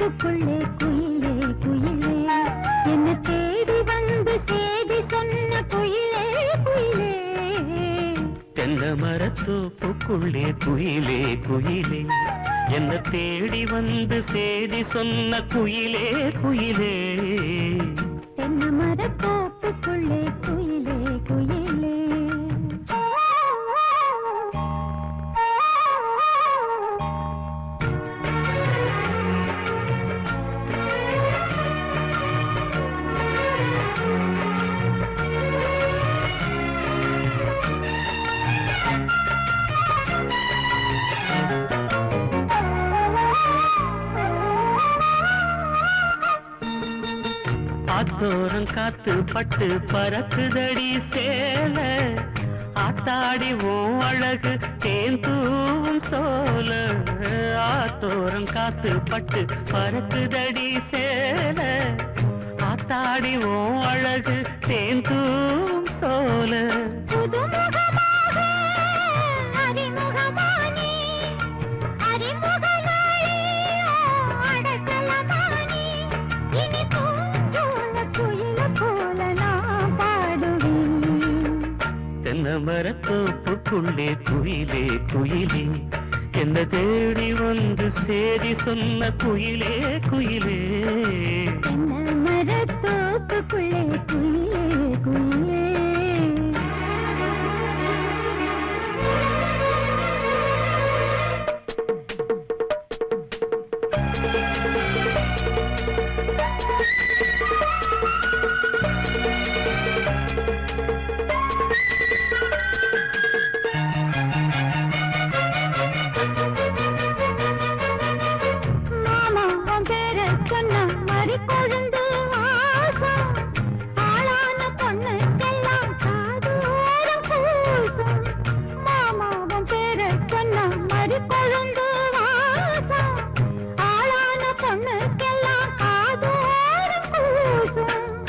தோப்புக்குள்ளே குயிலே குயிலே என்ன தேடி வந்து சேதி சொன்ன குயிலே குயிலே தென்னை மரத்தோப்புக்குள்ளே குயிலே குயிலே என்ன தேடி வந்து சேதி சொன்ன குயிலே குயிலே தென்னை மரத்தோப்புக்குள்ளே குயிலே குயிலே ஆத்தோரம் காத்து பட்டு பறக்குதடி சேல ஆத்தாடி ஓ அழகு தேந்தூவும் சோல ஆத்தோரம் காத்து பட்டு பறக்குதடி சேல ஆத்தாடி ஓ அழகு தேந்தூவும் சோல தென்னை மரத்தோப்புக்குள்ளே குயிலே குயிலே என்ன தேடி வந்து சேதி சொன்ன குயிலே குயிலே தென்னை மரத்தோப்புக்குள்ளே குயிலே குயிலே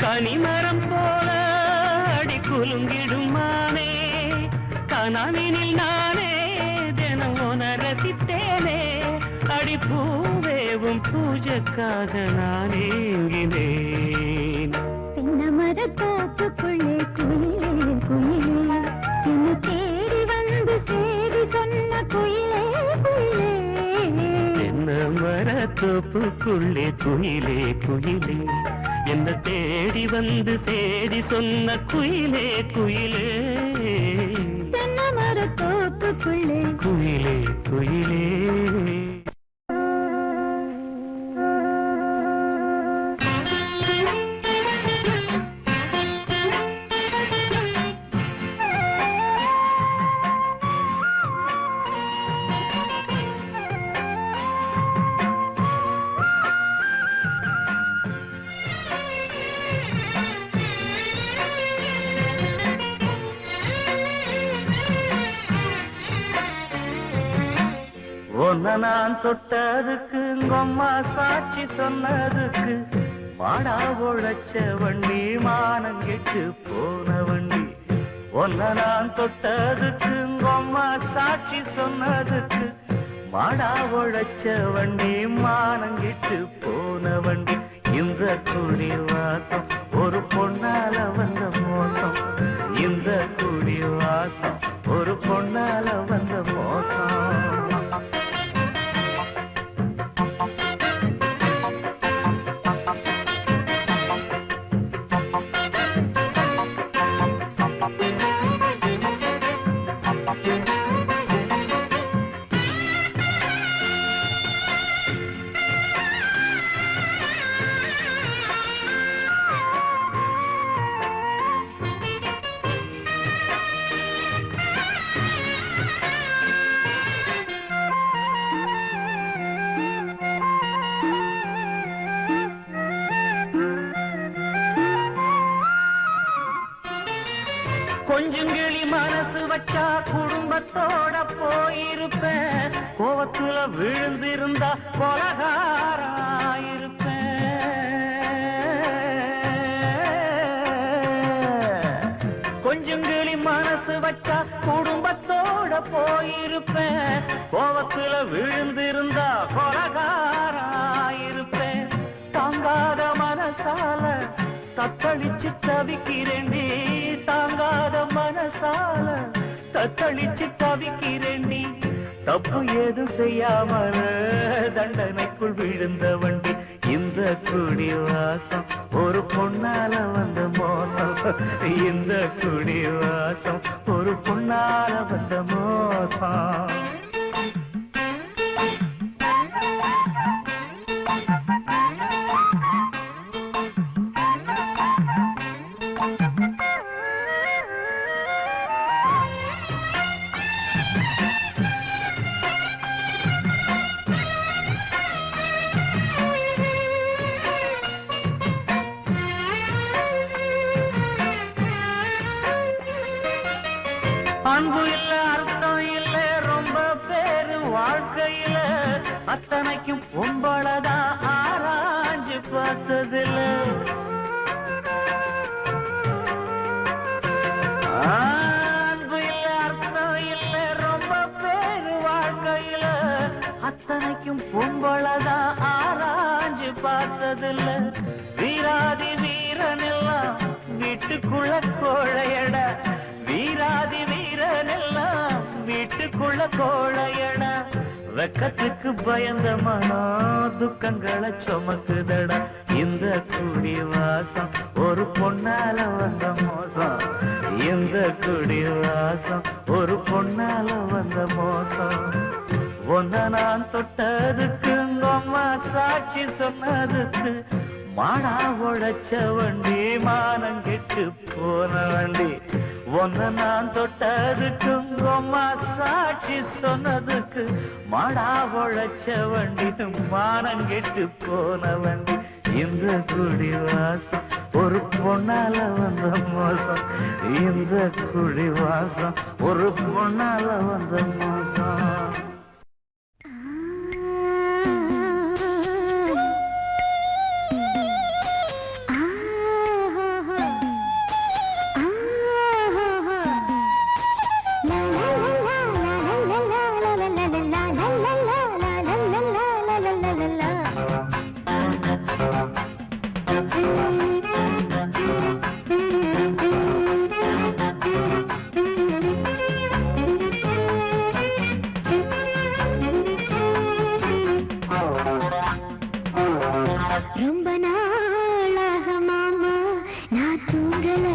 கனிமரம் போல அடி குலுங்கிடும் மானே கனவினில் நானே தினம் உன ரசித்தேனே அடி பூவேவும் பூஜைக்காக நான் ஏங்கினேன் தென்னை மரத்தோப்புக்குள்ளே குயிலே குயிலே என்ன தேடி வந்து சேதி சொன்ன குயிலே குயிலே தென்னை மரத்தோப்புக்குள்ளே குயிலே குயிலே என்ன தேடி வந்து சேதி சொன்ன குயிலே குயிலே தென்னை மரத்தோப்புக்குள்ளே குயிலே குயிலே ஒன்ன நான் தொட்டதுக்கு உங்கம்மா சாட்சி சொன்னதுக்கு மாடா உழைச்ச வண்டி மானம் கெட்டு போன வண்டி ஒன்ன நான் தொட்டதுக்கு உங்கம்மா சாட்சி சொன்னதுக்கு மாடா உழைச்ச வண்டி மானம் கெட்டு போன வண்டி இந்த குடி வாசம் ஒரு பொன்னால வந்த மோசம் இந்த குடி வாசம் ஒரு பொன்னால வந்த மோசம் கொஞ்சங்கிளி மனசு வச்சா குடும்பத்தோட போயிருப்பேன் கோவத்துல விழுந்திருந்தா கொலகாராயிருப்பேன் கொஞ்சங்கிளி மனசு வச்சா குடும்பத்தோட போயிருப்பேன் கோவத்துல விழுந்திருந்தா கொலகாராயிருப்பேன் தத்தளிச்சு தவிக்கிறேண்டி தப்பு ஏதும் செய்யாமல் தண்டனைக்குள் விழுந்த வண்டி இந்த குடி வாசம் ஒரு பொண்ணால வந்த மோசம் இந்த குடி வாசம் ஒரு பொண்ணால வந்த மோசம் அன்பு இல்ல அர்த்தம் இல்ல ரொம்ப பேரு வாழ்க்கையில அத்தனைக்கும் பொம்பளதான் ஆராய்ஞ்சு பார்த்ததில்ல அன்பு இல்ல அர்த்தம் இல்ல ரொம்ப பேரு வாழ்க்கையில அத்தனைக்கும் பொம்பளதான் ஆராய்ஞ்சு பார்த்ததில்ல வீராதி வீரன் எல்லாம் வீட்டுக்குள்ள கோழையட வீராதி வீரனெல்லாம் வீட்டுக்குள்ள கோழையடா வெக்கத்துக்கு பயந்த மனோ துக்கங்களை சுமக்குதடா இந்த குடி வாசம் ஒரு பொண்ணால வந்த மோசம் இந்த குடி வாசம் ஒரு பொண்ணால வந்த மோசம் ஒன்ன நான் தொட்டதுக்கு அம்மா சாட்சி சொன்னதுக்கு மாடா உழைச்ச வண்டி மானம் கெட்டு போன வண்டி ஒன்ன நான் தொட்டதுக்கும் அம்மா சாட்சி சொன்னதுக்கு மாடா உழைச்ச வண்டி மானம் கெட்டு போன வண்டி இந்த குடி வாசம் ஒரு பொண்ணால வந்த மோசம் இந்த குடி வாசம் ஒரு பொண்ணால வந்த மோசம் ரொம்ப நாளாக மாமா நான் தூங்கல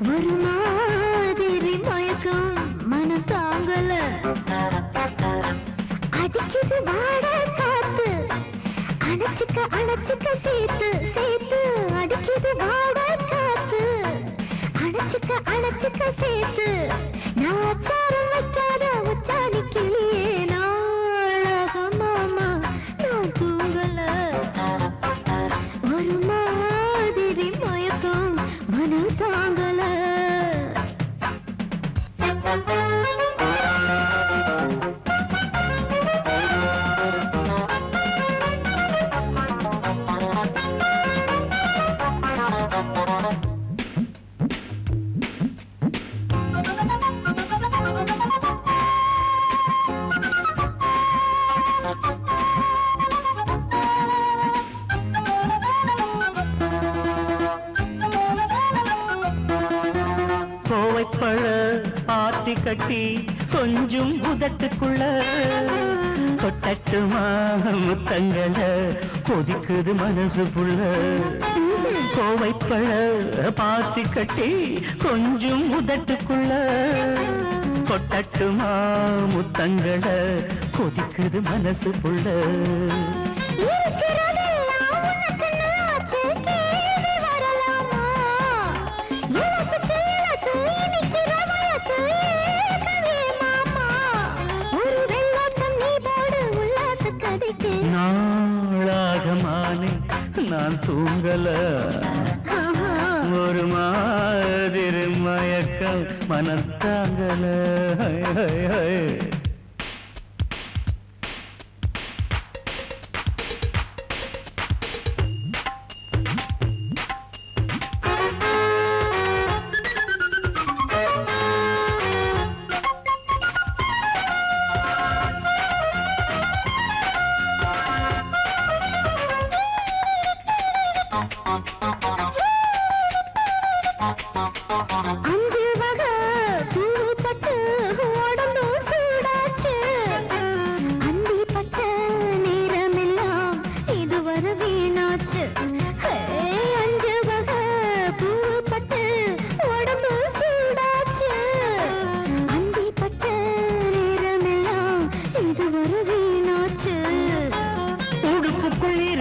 ஒரு மாதிரி மயக்கம் மனம் தாங்கல அடிக்குது வாட காத்து அணைச்சுக்க அணைச்சுக்க சேர்த்து சேர்த்து அடிக்குது வாட காத்து அணைச்சுக்க அணைச்சுக்க சேர்த்து நான் அச்சாரம் வைக்காத உச்சாணி கிளியே நாளாக மாமா நான் தூங்கல ஒரு மாதிரி மயக்கம் மனம் தாங்கல கோவைப்பழ ஆத்தி கட்டி கொஞ்சம் உதட்டுக்குள்ள கொட்டட்டுமா முத்தங்கள கொதிக்குது மனசு புள்ள கோவைப்பழ பாத்தி கட்டி கொஞ்சம் உதட்டுக்குள்ள கொட்டட்டுமா முத்தங்கள கொதிக்குது மனசு புள்ள நாளாகமானே நான் தூங்கல ஒரு மாதிரி மயக்கம் மனத்தாங்கல அஞ்சு வகை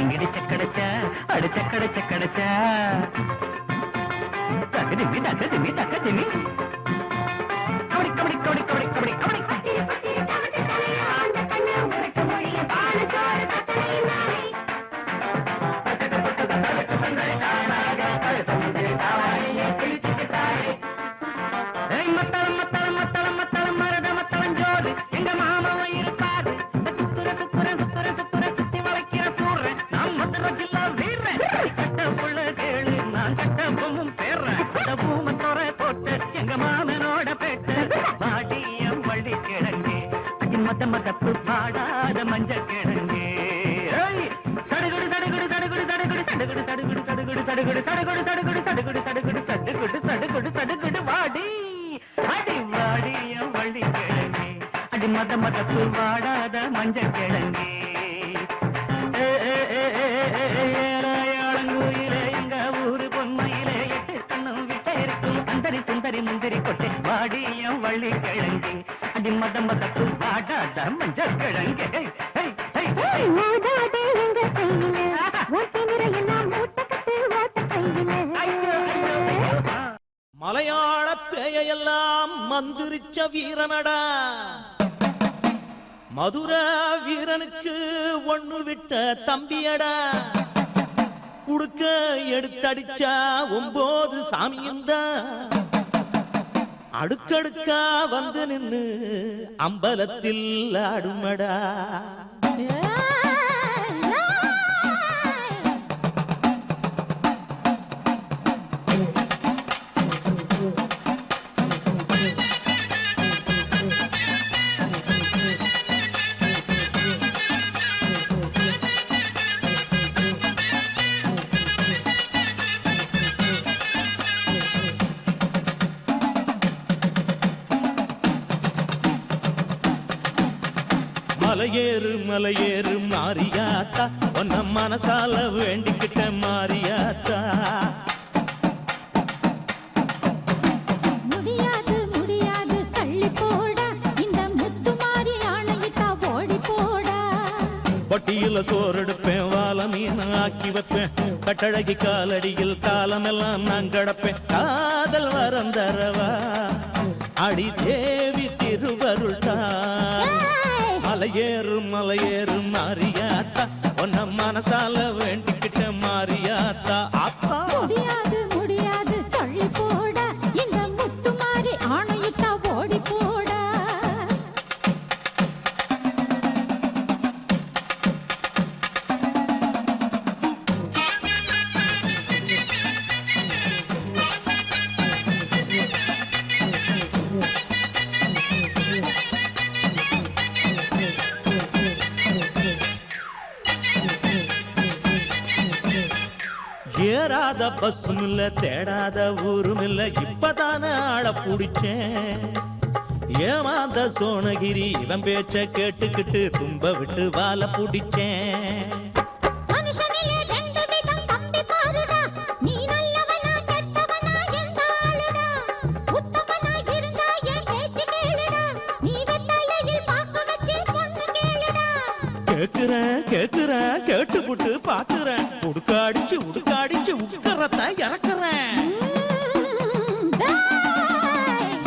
இங்கிடி சக்கடைச்சா அடு சக்கடை சக்கடைச்சா தகதிமி தகதிமி தகதிமி கபடி கபடி கபடி கபடி கபடி கபடி மத்தளம் மத்தளம் மத்தளம் மத்தளம் மரத மத்தளம் ஜோடு எங்க மாமாவும் இருப்பாரு சுத்துற சுத்துற சுத்துற சுத்துற சுத்தி வளைக்கிற சூடுறேன் நான் மதுரை ஜில்லா வீடுறேன் கட்ட புள்ள கேளு நான் கட்ட பொம்மும் சேர்றேன் அந்த பூம தோற போட்டு எங்க மாமனோட பேட்டு பாடியம் வள்ளி கிழங்கு அடி மத மதப்பு பாடாத மஞ்ச கிழங்கு சடுகுடு சடுகுடு சடுகுடு சடுகுடு சடுகுடு சடுகுடு சடுகுடு சடுகுடு சடுகுடு சடுகுடு சடுகுடு சடுகுடு சடுகுடு சடுகுடு சடுகுடு வாடி அடி வாடிய வள்ளி கிழங்கு அடி மத மதப்பு வாடாத மஞ்ச கிழங்கு ஏழாயாளங்கூயிலே எங்க ஊரு பொன்மையிலே எட்டு கண்ணும் விட்டே இருக்கும் அந்தரி சுந்தரி முந்திரி கொட்டை வாடிய வள்ளி கிழங்கு அடி மத மதப்பு வாடாத மஞ்ச கிழங்கு மலையாள பேயெல்லாம் மந்திரிச்ச வீரனடா மதுர வீரனுக்கு ஒண்ணு விட்ட தம்பியடா குடுக்க எடுத்தடிச்சா 9 சாமியும்தான் அடுக்கடுக்கா வந்து நின்னு அம்பலத்தில் ஆடுமடா மலையேறு மலையேறு மாரியாத்தா உன்ன மனசால வேண்டிக்கிட்ட மாரியாத்தா முடியாது முடியாது தள்ளி போடா இந்த முத்து மாறி ஆணையிட்டா ஓடி போடா பட்டியில சோறெடுப்பேன் வாழ மீன் ஆக்கி வைப்பேன் கட்டழகி காலடியில் காலமெல்லாம் நான் கடப்பேன் காதல் வரம் தரவா அடி தேவி திருவருள் மலையேறு மலையேறு மாரியாத்தா உன்ன மனசால வேண்டிக்கிட்ட மாரியாத்தா அப்பா முடியாது முடியாது தள்ளி போடா இந்த முத்து மாறி ஆணையிட்டா ஓடி போடா ஏறாத பஸ்ஸும் இல்ல தேடாத ஊரும் இல்ல இப்பதான ஆள புடிச்சேன் ஏமாந்த சோனகிரி இவன் பேச்ச கேட்டுக்கிட்டு தும்ப விட்டு வாழ புடிச்சேன் மனுஷனிலே ரெண்டு விதம் தம்பி பாருடா நீ நல்லவனா கெட்டவனா எந்த ஆளுடா உத்தமனா இருந்தா என் பேச்சு கேளுடா நீ வெத்தலையில் பாக்கு வச்சு பொண்ணு கேளுடா கேக்குறேன் கேட்டுப்புட்டு பாக்குறேன் உடுக்காடிச்சு உட்கறத இறக்குறேன்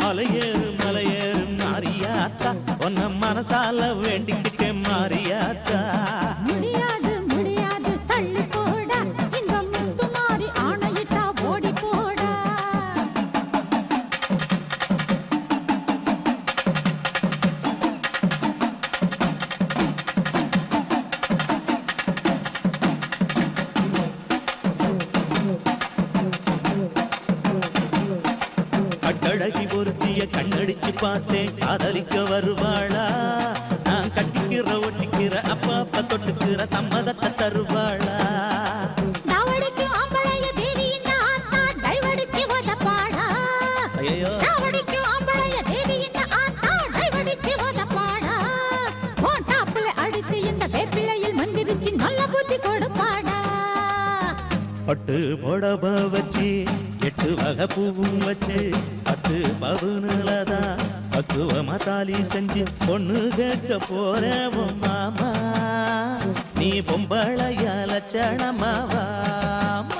மலையேறு மலையேறு மாரியாத்தா உன்ன மனசால வேண்டிக்கிட்டே மாரியாத்தா முடியாது முடியாது தள்ளி போடா இந்த முத்து மாறி ஆணையிட்டா ஓடி போடா கட்டழகி பொருத்திய கண்ணடிச்சு பார்த்தேன் காதலிக்க வருவாளா நான் கட்டிக்கிற ஒட்டிக்கிற அப்பா அப்பா தொட்டுக்கிற சம்மதத்தை தருவாளா தாவடிக்கு ஆம்பளைய தேவி இந்த ஆத்தா டைவடிக்கு ஓதப்பாடா ஐயோ தாவடிக்கு ஆம்பளைய தேவி இந்த ஆத்தா டைவடிக்கு ஓதப்பாடா உன் டாப்புல அடிச்சு இந்த வேப்பிலையில் மந்திரிச்சு நல்ல புத்தி கொடுப்பாடா பட்டு புடவ வச்சு 8 வகை பூவும் வச்சு 10 பவுனுலதான் பக்குவமா தாலி செஞ்சு பொண்ணு கேட்க போறேன் மாமா நீ நீ பொம்பளைய லட்சணமாவாமா.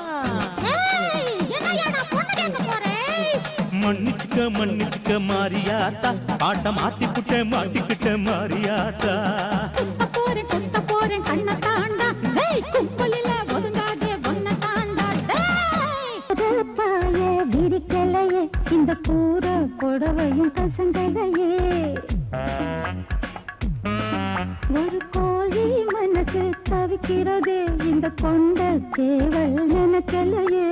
என்னையா நான் பொண்ணு கேட்க போறேன். மன்னிச்சுக்க மன்னிச்சுக்க மாறியாத்தா, பாட்ட மாத்தி புட்ட மாட்டிக்கிட்ட மாறியாத்தா. குத்த போறேன் கண்ண தாண்டா, கும்பலில ஒதுங்காதே ஒன்ன தாண்டா. பாய விரிக்கலையே இந்த பூர புடவையும் கசங்கலையே, ஒரு கோழி மனசு தவிக்கிறதே இந்த கொண்ட சேவல் நினைக்கலையே.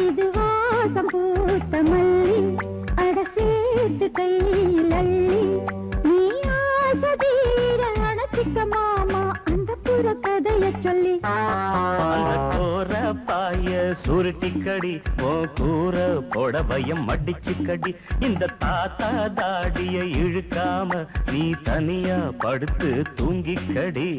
இது வாசம் பூத்த மல்லி அட சேர்த்து கையில் அள்ளி, நீ ஆசதீர அணைச்சிக்க மாமா அந்த புற கதைய சொல்லி. அந்த கோர பாய சுருட்டிக்கடி ஓ கூற புடவையம் மடிச்சுக்கடி, இந்த தாத்தா தாடிய இழுக்காம நீ தனியா படுத்து தூங்கிக்கடி.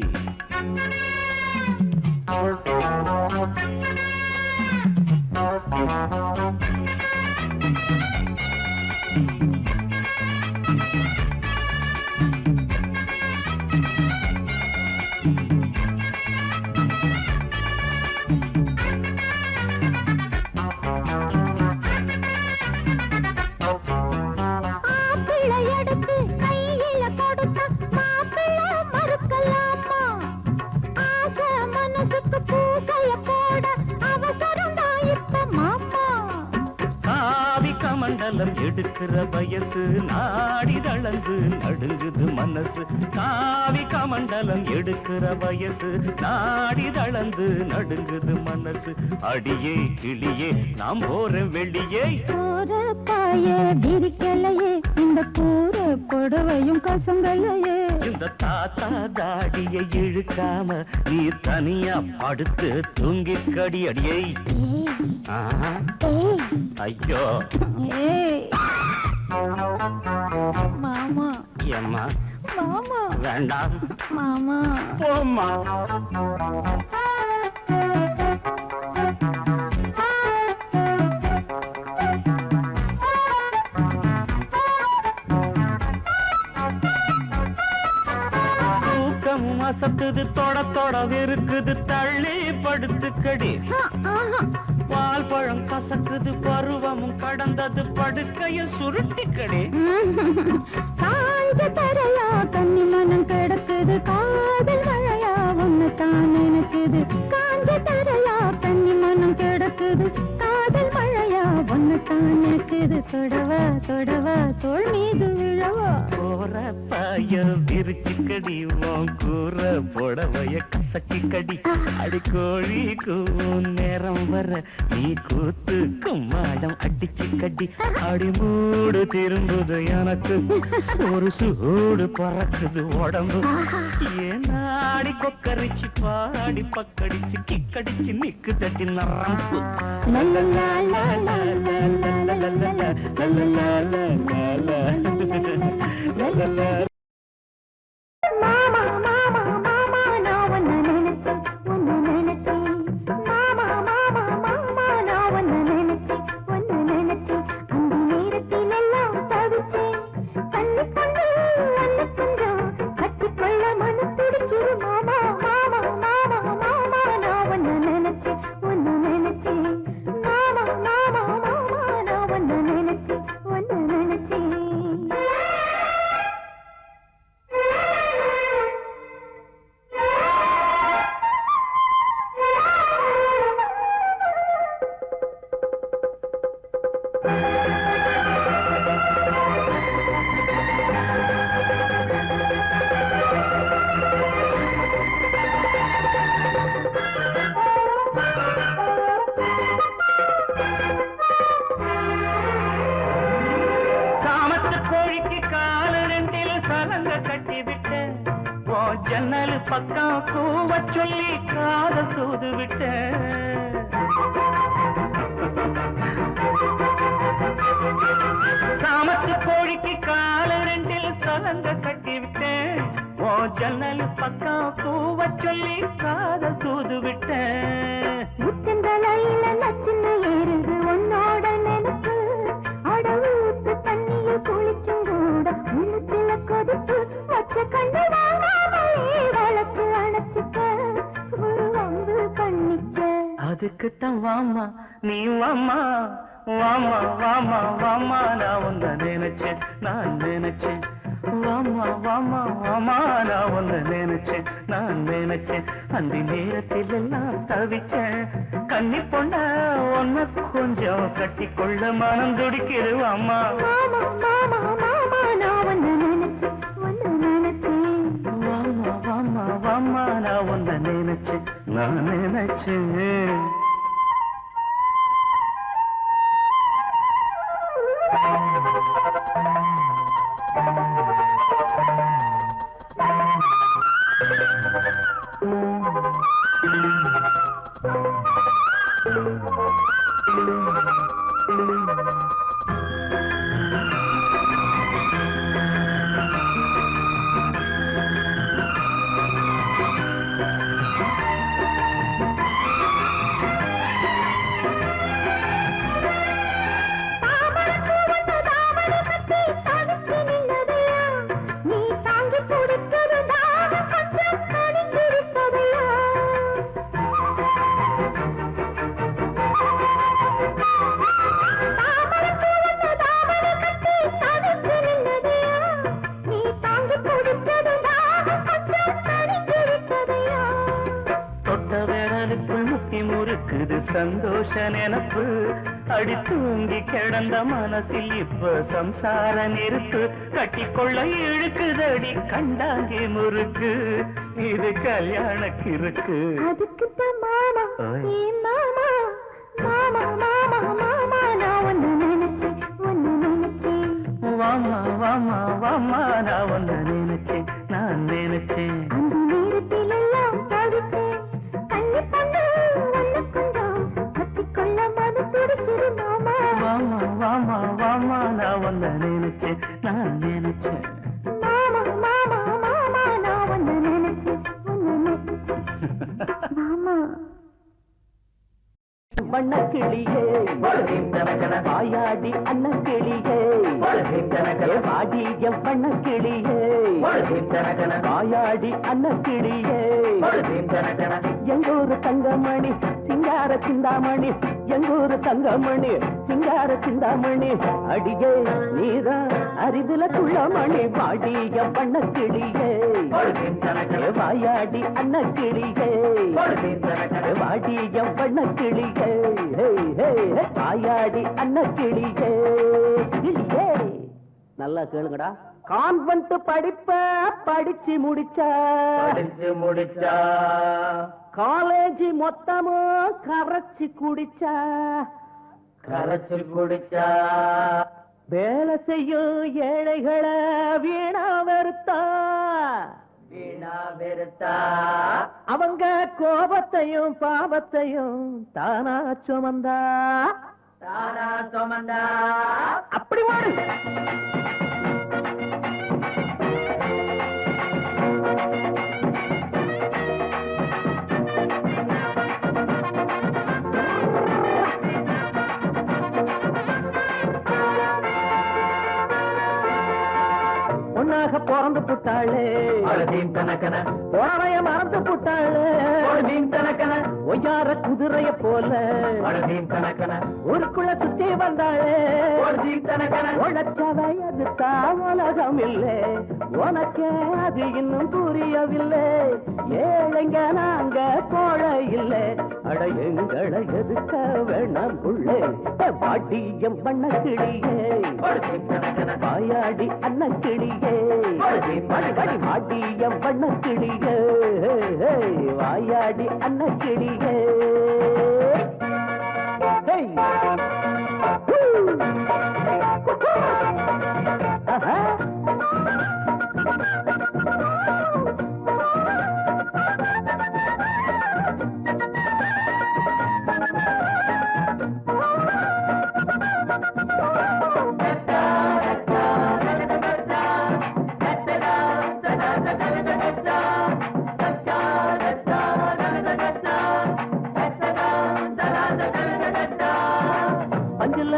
மண்டலம் எடுக்கிற வயசு நாடி தளந்து நடுங்குது மனசு. காவி கமண்டலம் எடுக்கிற வயசு நாடி தளந்து நடுங்குது மனசு. அடியே கிளியே நாம் போற வெளியே, போற பாய விரிக்கலையே இந்த பூர புடவையும் கசங்கலையே. இந்த தாத்தா தாடியை இழுக்காம நீ தனியா படுத்து தூங்கிக்கடி அடியை. ஐயோ மாமா ஏம்மா மாமா வேண்டாம் மாமா போம்மா. தூக்கமும் அசத்துது தொட தொட இருக்குது தள்ளி படுத்துக்கடி. பால் பழம் கசக்குது பருவமும் கடந்தது படுக்கைய சுருட்டிக்கடி. காஞ்ச தரையா கன்னி மனம் கிடக்குது காதல் மழையா ஒன்னு தான் நினைக்குது. காஞ்ச தரையா கன்னி மனம் கிடக்குது காதல் மழையா ஒன்னு தான் நினைக்குது. தொடவா தொடவா தோள் மீது விழவா, போற பாய விரிச்சுக்கடி உன் கூற புடவைய கசக்கிக்கடி. அடிக்கோழி கூவும் நேரம் வர நீ கூத்து கும்மாடம் அடிச்சுக்கடி. அடி மூடு திரும்புது எனக்கு ஒரு சூடு பறக்குது உடம்பு. ஏனாடி கொக்கரிச்சு பாடி பக்கடிச்சு கிக்கடிச்சு நிக்கு தட்டி நரம்பு. மாமா மாமா மாமா நான் ஒன்னு நினைச்சேன் ஒன்னு நினைச்சேன். மாமா மாமா மாமா நான் ஒன்னு நினைச்சேன் ஒன்னு நினைச்சேன். அந்த நேரத்தில் எல்லாம் தவிச்சேன். கண்ணு கண்ணு அண்ணு கொஞ்சம் கட்டிக்கொள்ள மனு துடிக்குது. மாமா மாமா மாமா மாமா நான் ஒன்னு நினைச்சேன் ஒன்னு நினைச்சேன். மாமா மாமா மாமா நான் ஒன்னு நினைச்சேன் ஒன்னு நினைச்சேன். சாமத்து கோழிக்கு காலு ரெண்டில் சலங்க கட்டி விட்ட, ஜன்னல் பக்கம் கூவ சொல்லி காத சூது விட்ட. சாமத்து கோழிக்கு காலு ரெண்டில் சலங்க கட்டி விட்டேன், ஜன்னல் பக்கம் கூவ சொல்லி காத சூது விட்டேன். உச்சந்தலையில நச்சுன்னு ஏறுது உன்னோட நினைப்பு. அடவுத்து தண்ணியில் குளிச்சும் கூட உள்ளத்துல கொதிப்பு வச்ச கண்ணு வாங்க அதுக்குத்தான் வாமா நீ வாமா வாமா வாமா வாமா நான் உன்னை நினைச்சேன் நான் நினைச்சேன் வாமா வாமா வாமா நான் உன்னை நினைச்சேன் நான் நினைச்சேன் அந்த நேரத்தில் எல்லாம் தவிச்சேன் கன்னி பொண்ண ஒன்ன கொஞ்சம் கட்டிக்கொள்ள மனம் துடிக்குது வாமா மாமா மாமா மாமா நான் உன்னை நினைச்சேன் வாமா வாமா வாமா நான் உன்னை நினைச்சேன் நான் நினைச்சேன் நீ தாங்கி பிடிச்சது தாகம் கொஞ்சம் கணிஞ்சிருப்பதையா நீ தாங்கி பிடிச்சது தாகம் கொஞ்சம் கணிஞ்சிருப்பதையா தொட்ட விரலுக்குள் முத்தி முறுக்குது சந்தோஷ நினப்பு அடி தூங்கி கிடந்த மனசில் இப்ப சம்சார நெருப்பு கட்டிக்கொள்ள இழுக்குதடி கண்டாங்கி முறுக்கு இது கல்யாணக்கு இருக்கு அதுக்குத்தான் மாமா ஏ மாமா மாமா மாமா மாமா நான் ஒன்னு நினைச்சேன் வாமா வாமா வாமா நான் உன்னை நினைச்சேன் நான் நினைச்சேன் அந்த நேரத்தில் எல்லாம் தவிச்சேன் கண்ணி பொண்ணு ஒன்னு கொஞ்சம் கத்திக்கொள்ள மனு துடிக்குது மாமா வாமா வாமா வாமா நான் உன்னை நினைச்சேன் நான் நினைச்சேன் மாமா மாமா மாமா நான் ஒன்னு நினைச்சேன் மாமா வண்ண கிளியே வாயாடி அண்ண கிளியே வாடி என் வண்ண கிளியே வாயாடி அண்ண கிளியே எங்கூரு தங்கமணி சிங்கார சிந்தாமணி எங்கூரு தங்கமணி சிங்கார சிந்தாமணி அடியே நீதான் அரிதுல துள்ளமணி வாடி என் வண்ண கிளியே வாயாடி அண்ண கிளியே வாடி என் வண்ண கிளியே வாயாடி அண்ண கிளியே கிளியே நல்லா கேளுங்கடா கான்வென்ட் படிப்ப படிச்சு முடிச்சா காலேஜ் மொத்தமும் கரைச்சு குடிச்சா வேலை செய்யும் ஏழைகளை வீணா வெறுத்தா அவங்க கோபத்தையும் பாவத்தையும் தானா சுமந்தா அப்படி வாடு பொண்ணாக பிறந்து புட்டாளே உறவைய மறந்து புட்டாளே ஒய்யார குதிரைய போல ஊருக்குள்ள சுத்தி வந்தாளே உழைச்சவை அது உலகம் இல்லை உனக்கே அது இன்னும் புரியவில்லை ஏழைங்க நாங்க கோழை இல்லை அட எங்களை எதுக்க வேணாம் உள்ளே பாட்டியம் பண்ண கிளியே வாயாடி அண்ண கிளியே மாட்டியம் பண்ண கிளியே வாயாடி அண்ண கிளியே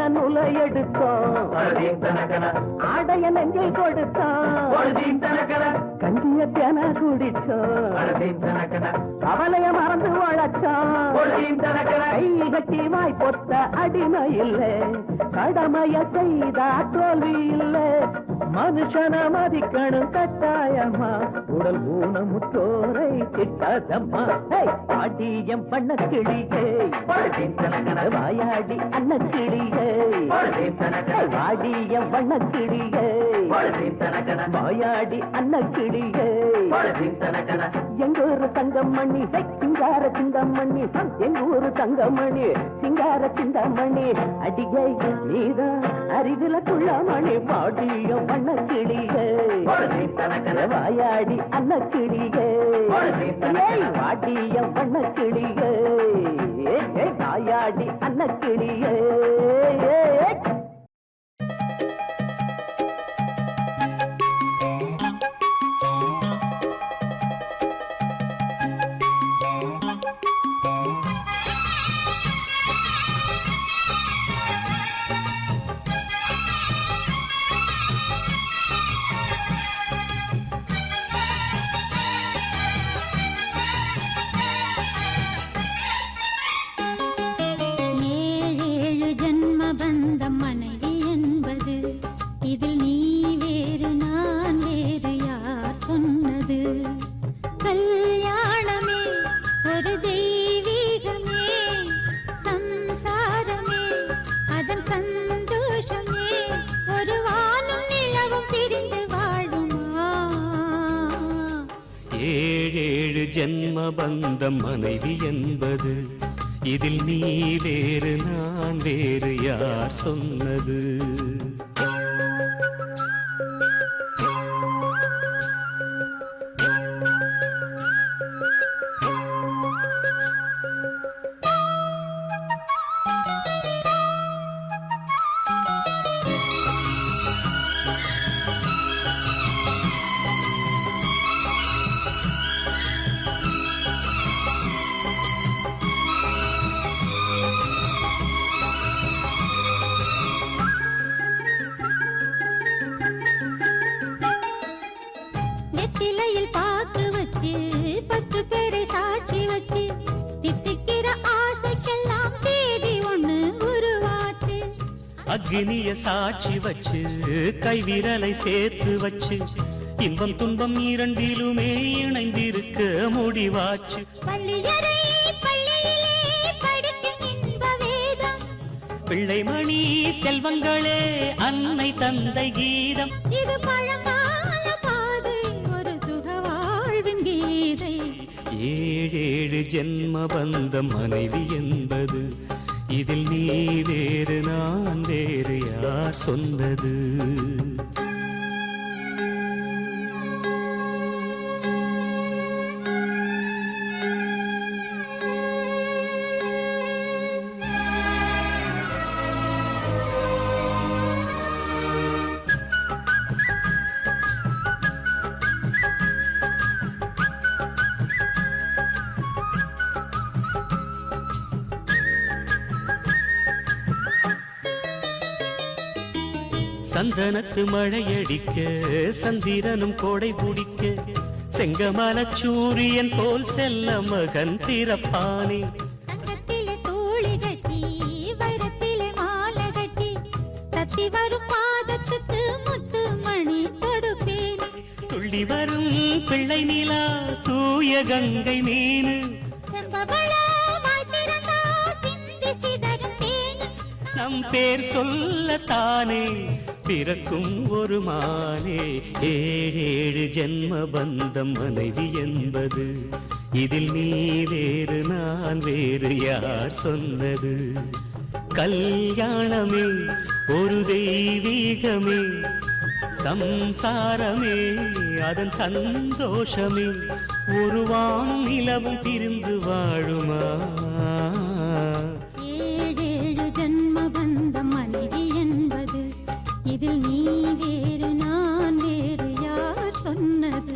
நூலை எடுத்தோம் ஆடைய நெஞ்சில் கொடுத்தோம் கஞ்சிய தேன குடிச்சோம் கவலைய மறந்து வளச்சோம் கை கட்டி வாய் பொத்த அடிமை இல்லை, கடமைய செய்தா தோல்வி இல்லை. மனுஷன மதிக்கணும் கட்டாயமா, உடல் ஊனமுற்றோரை திட்டதம்மா. பாட்டியம் பண்ண கிளிகை வாயாடி அன்ன கிளிகை, வாடியம் பண்ண கிளிகை வாயாடி அன்ன கிளிகை. எங்கூரு தங்கமணி சிங்கார சிங்கமணி, எங்கூரு தங்கமணி சிங்கார சிங்கமணி. அடிகை நீதான் அறிவில குள்ளமணி, பாடியம் பண்ண கிளிகை வாயாடி அன்ன கிளிகை, வாடியம் பண்ண கிளிகை வாயாடி அன்ன கிளிகை. ஜென்ம பந்தம் மனைவி என்பது, இதில் நீ வேறு நான் வேறு யார் சொன்னது? அக்னிய சாட்சி வச்சு கைவிரலை சேர்த்து வச்சு இன்பம் துன்பம் இரண்டிலுமே இணைந்திருக்க முடிவாச்சு. பிள்ளைமணி செல்வங்களே அன்னை தந்தை கீதம், இது பழங்கால பாதை ஒரு சுகவாழ்வின் கீதை. ஏழேழு ஜென்ம பந்தம் மனைவி என்பது, இதில் நீ வேறு நான் வேறு யார் சொன்னது? சந்தனத்து மழையடிக்க சந்திரனும் கோடை பிடிக்க, செங்கமல சூரியன் போல் செல்ல மகன் பிறப்பானே. தங்கத்திலே தோழி கட்டி வைரத்திலே மாலை கட்டி, தத்தி வரும் பாதத்துக்கு முத்து மணி தொடுப்பேன். துள்ளி வரும் பிள்ளை நிலா தூய கங்கை மீனு, நம் பேர் சொல்லத்தானே பிறக்கும் ஒரு மானே. ஏழேழு ஜென்ம பந்தம் மனைவி என்பது, இதில் நீ வேறு நான் வேறு யார் சொன்னது? கல்யாணமே ஒரு தெய்வீகமே, சம்சாரமே அதன் சந்தோஷமே, ஒரு வானும் நிலவும் பிரிந்து வாழுமா? இதில் நீ வேறு நான் வேறு யார் சொன்னது?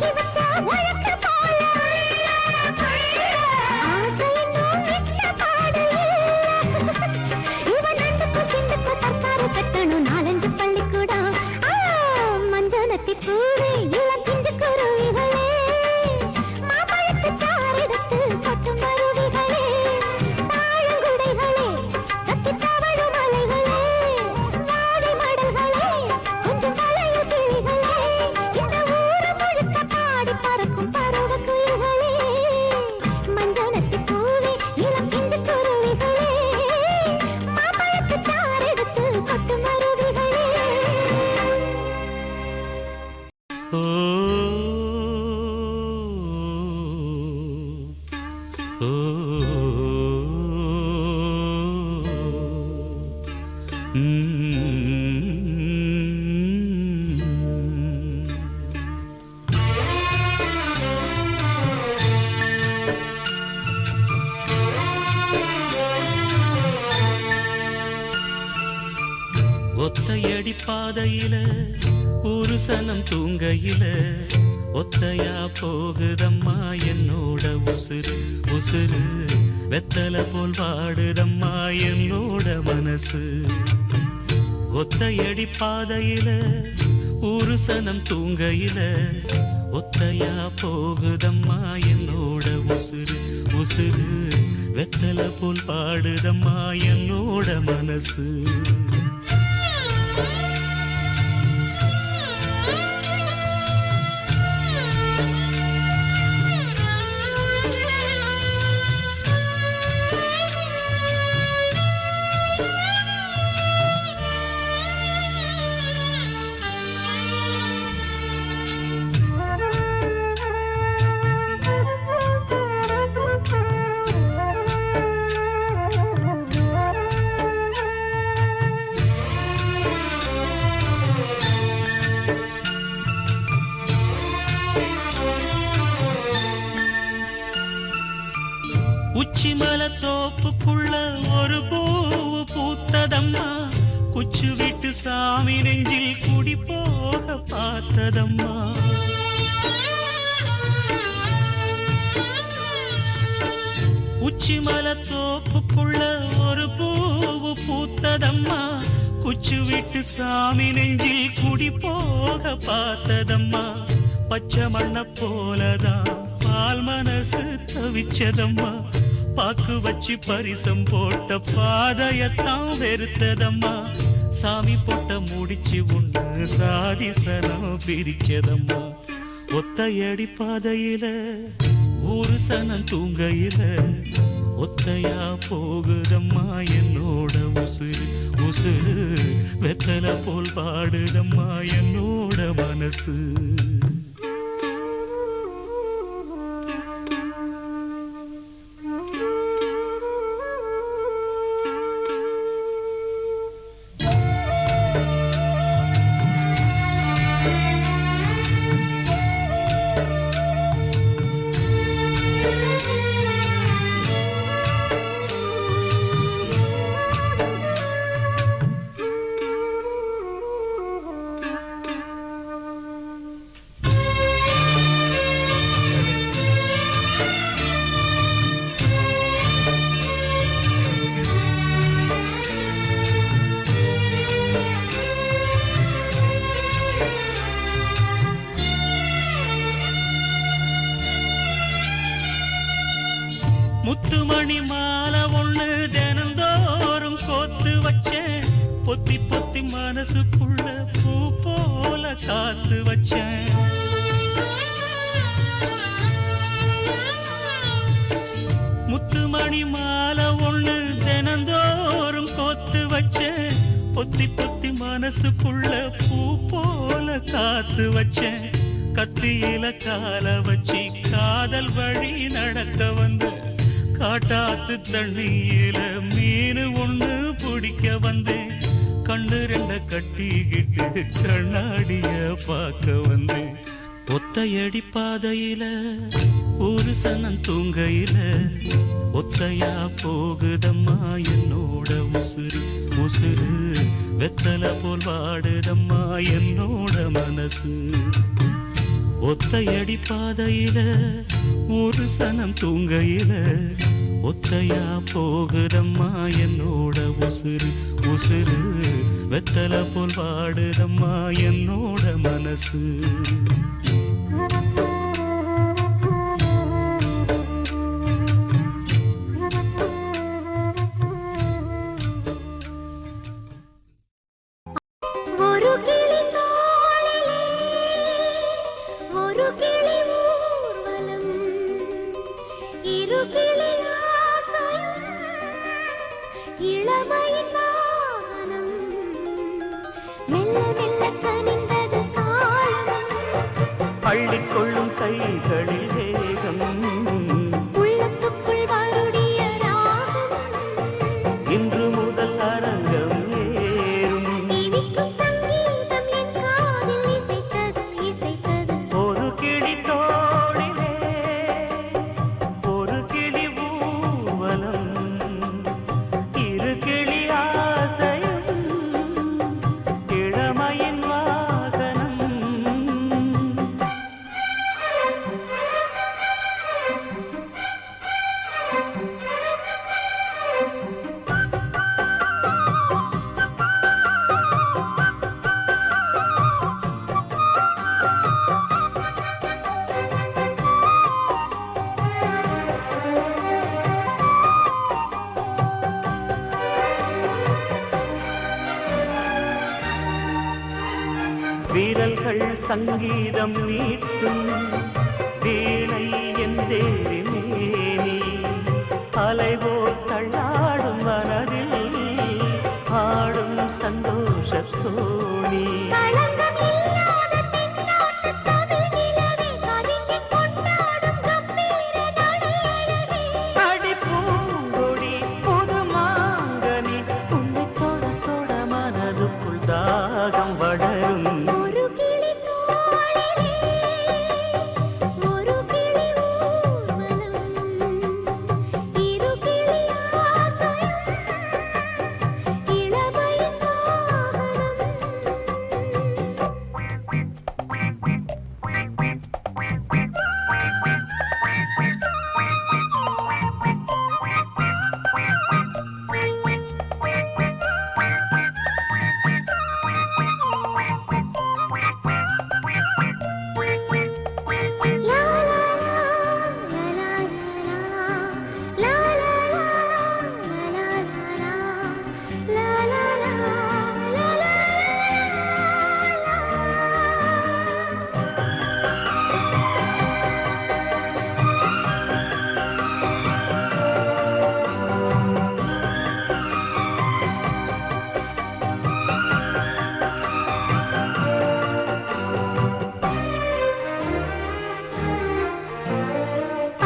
அடக்கி வச்ச உழக்கு போல ஆசை இன்னும் விட்ட பாடலே இவன் அண்டுக்கும் சிண்டுக்கும் தற்கார கட்டணும் 4-5 பள்ளிக்கூடம் மஞ்சனத்தி பூவே இளம் பிஞ்சு குருவிகளே மாம்பழத்து சாரெடுத்து கொட்டும் மருவிகளே தாழங்குடைகளே கத்தி தவழும் மலைகளே வாழை மடல்களே கொஞ்சம் வளையும் கிளிகளே இந்த ஊரு முழுக்க பாடி பறக்கும் பருவ குயில்களே மஞ்சனத்தி பூவே இளம் பிஞ்சு குருவிகளே மாம்பழத்து சாரெடுத்து கொட்டும் மருவிகளே ஓ ஓ ஒத்தையடி பாதையில ஒரு சனம் தூங்கையில ஒத்தையா போகுதம்மா என்னோட உசுறு உசுறு வெத்தல போல் வாடுதம்மா என்னோட மனசு ஒத்தையடி பாதையில ஒரு சனம் தூங்கையில ஒத்தையா போகுதம்மா என்னோட உசுறு உசுறு வெத்தல போல் பாடுதம்மா என்னோட மனசு உச்சிமல தோப்புக்குள்ள ஒரு பூவு பூத்ததம்மா குச்சு விட்டு சாமி நெஞ்சில் குடி போக பார்த்ததம்மா உச்சிமல தோப்புக்குள்ள ஒரு பூவு பூத்ததம்மா குச்சு விட்டு சாமி நெஞ்சில் குடி போக பார்த்ததம்மா பச்சை மண்ண போலதான் பால் மனசு தவிச்சதம்மா பாக்கு வச்சு பரிசம் போட்ட பாதையத்தான் வெறுத்ததம்மா சாமி போட்ட முடிச்சு உண்டு சாதிசனம் பிரிச்சதம்மா ஒத்தையடி பாதையில ஒரு சனம் தூங்கையில ஒத்தையா போகுதம்மா என்னோட உசுறு உசுறு வெத்தல போல் பாடுதம்மா என்னோட மனசு முத்துமணி மாலை ஒண்ணு தினந்தோறும் கோத்து வச்சேன் பொத்தி பொத்தி மனசுக்குள்ள பூ போல காத்து வச்சேன் முத்துமணி மாலை ஒண்ணு தினந்தோறும் கோத்து வச்சேன் பொத்தி பொத்தி மனசுக்குள்ள பூ போல காத்து வச்சேன் கத்தியில கால வச்சு காதல் வழி நடக்க வந்த காட்டாத்து தண்ணியில மீன் ஒண்ணு பிடிக்க வந்தேன் கண்ணு ரெண்ட கட்டிக்கிட்டு கண்ணாடிய பார்க்க வந்தேன் ஒத்தையடி பாதையில ஒரு சனம் தூங்கையில ஒத்தையா போகுதம்மா என்னோட உசுறு உசுறு வெத்தல போல் வாடுதம்மா என்னோட மனசு ஒத்தையடி பாதையில ஒரு சனம் தூங்கையில ஒத்தையா போகுதம்மா என்னோட உசுறு உசுறு வெத்தலை போல் வாடுதம்மா என்னோட மனசு. அள்ளிக்கொள்ளும் கைகளில் வேகம் உள்ளத்துக்குள் வருடிய ராகம் இன்று முதல் அரங்கம் ஏறும். இனிக்கும் சங்கீதம் என் காதில் இசைத்தது இசைத்தது. ஒரு கிளி தோளிலே ஒரு கிளி ஊர்வலம் இரு கிளி ஆசையும் இளமையின் வாகனம். வீரர்கள் சங்கீதம் மீட்டும் வீணை எந்தேரி மேனி அலைவோர் தள்ளாடும் மனதில் ஆடும் சந்தோஷத்தோணி. களங்கம் இல்லாத தென்னாட்டு தமிழ் நிலவே கவிஞன் கொண்டாடும் கம்பீர நடையழகே. அடி பூங்கொடி புது மாங்கனி உன்னை தொட தொட மனதுக்குள் தாகம் வளரும். ஒரு கிளி தோளிலே ஒரு கிளி ஊர்வலம் இரு கிளி ஆசையும் இளமையின் வாகனம்.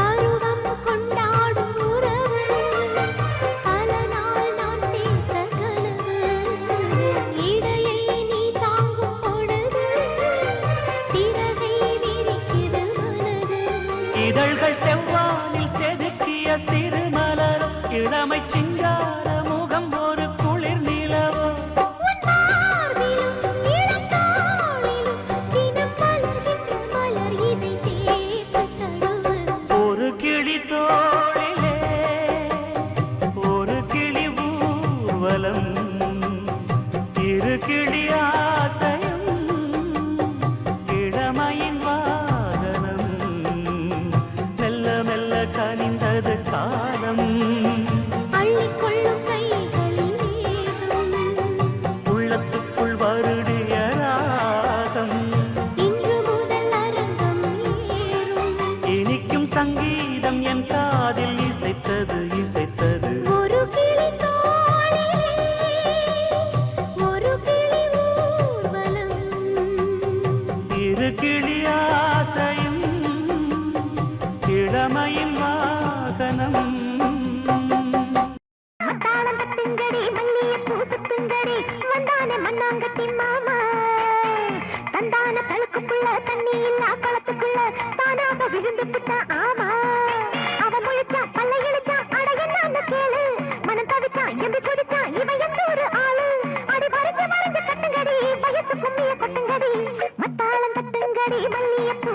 அருவம் கொண்டாடும் உறவு பல நாள் நான் சேர்த்த கனவு. இடையை நீ தாங்கும் பொழுது சிறகை விரிக்குது மனது. இதழ்கள் செவ்வானில் செதுக்கிய சிறு மலரும் இளமை சிங்கார முகம் ஒரு குளிர் நிலவோ. உன் மார்பிலும் இளம் தாளிலும் தினம் மலர்கின்ற மலர் இதை சேர்த்து தழுவுது. ஒரு கிளி தோளிலே ஒரு கிளி ஊர்வலம் இரு கிளி ஆசையும் இளமையின் வாகனம். மெல்ல மெல்ல கனிந்தது காலம் அள்ளிக்கொள்ளும் கைகளில் வேகம் உள்ளத்துக்குள் வருடிய ராகம். இன்று முதல் அரங்கம் ஏறும். இனிக்கும் சங்கீதம் என் காதில் இசைத்தது இசைத்தது. ஒரு கிளி தோளிலே ஒரு கிளி ஊர்வலம் இரு கிளி ஆசையும் இளமையின் வாகனம். மத்தாளம் தட்டுங்கடி மல்லிகைப்பூ சுத்துங்கடி வந்தானே மண்ணாங்கட்டி மாமா. தந்தான தழுக்குக்குள்ள தண்ணி இல்லா குளத்துக்குள்ள தானாக விழுந்து புட்டா ஆமா. அவன் முழிச்சான் பல்லை இழிச்சான் அட என்ன கேளு மனம் தவிச்சான் எம்பி குடிச்சான் இவன் எந்த ஒரு ஆளு. அடி வரைஞ்சு வரைஞ்சு கட்டுங்கடி வயசு கும்மிய கொட்டுங்கடி மத்தாளம் தட்டுங்கடி மல்லிகைப்பூ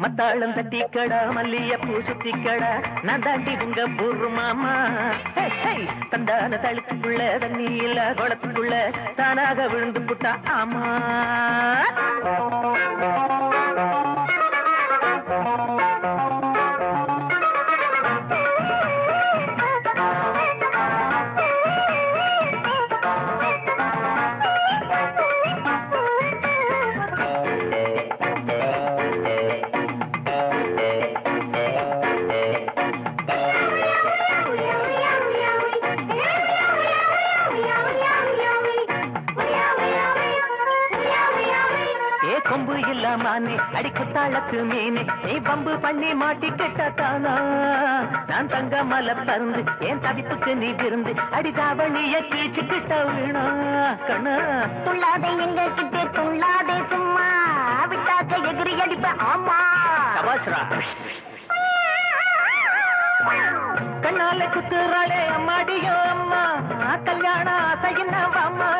மத்தாளம் தட்டிக்கடா மல்லிய பூ சுத்திக்கடா நான் தாண்டி உங்க பூர்வ மாமா தந்தான தழுத்துக்குள்ள தண்ணி இல்ல குளத்துக்குள்ள தானாக விழுந்து புட்டா ஆமா கொம்பு இல்லாமானே அடிக்கத்தாளத்து மீனே நீ பம்பு பண்ணி மாட்டி கெட்டானா நான் தங்க மலை பறந்து என் தவிப்புக்கு நீ விருந்து அடிதாவணிய கீச்சு கிட்ட வீணா கண்ணா துள்ளாதே எங்க கிட்டே துள்ளாதே சும்மா விட்டாக்க எகிரி அடிப்ப ஆமா கண்ணால குத்துறாளே அம்மாடியோ அம்மா கல்யாணம் ஆசையின்னா வாமா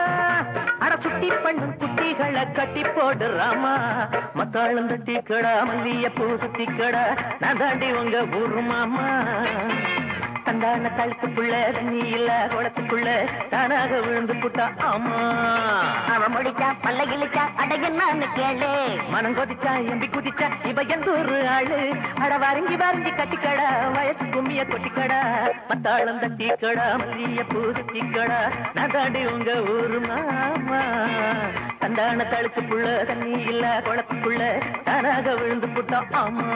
அட சுட்டி பண்ணும் குட்டிகளை கட்டி போடுறாமா மத்தாளம் தட்டிக்கடா மல்லிய பூ சுத்திக்கடா நான் தாண்டி உங்க ஊரு மாமா தந்தான தழுத்துக்குள்ள தண்ணி இல்ல குளத்துக்குள்ள தானாக விழுந்து புட்டா ஆமா அவன் முடிச்சா பல்ல இழிச்சா அடையன்னு கேளு மனம் கொதிச்சா எம்பி குதிச்சா இவ எந்த ஒரு ஆளு அட வரைஞ்சி வரைஞ்சி கட்டிக்கடா வயசு கும்மிய கொட்டிக்கடா மத்தாளம் தட்டிக்கடா மல்லிய பூ சுத்திக்கடா நான் தாண்டி உங்க ஊரு மாமா தந்தான தழுத்துக்குள்ள தண்ணி இல்ல குளத்துக்குள்ள தானாக விழுந்து புட்டா ஆமா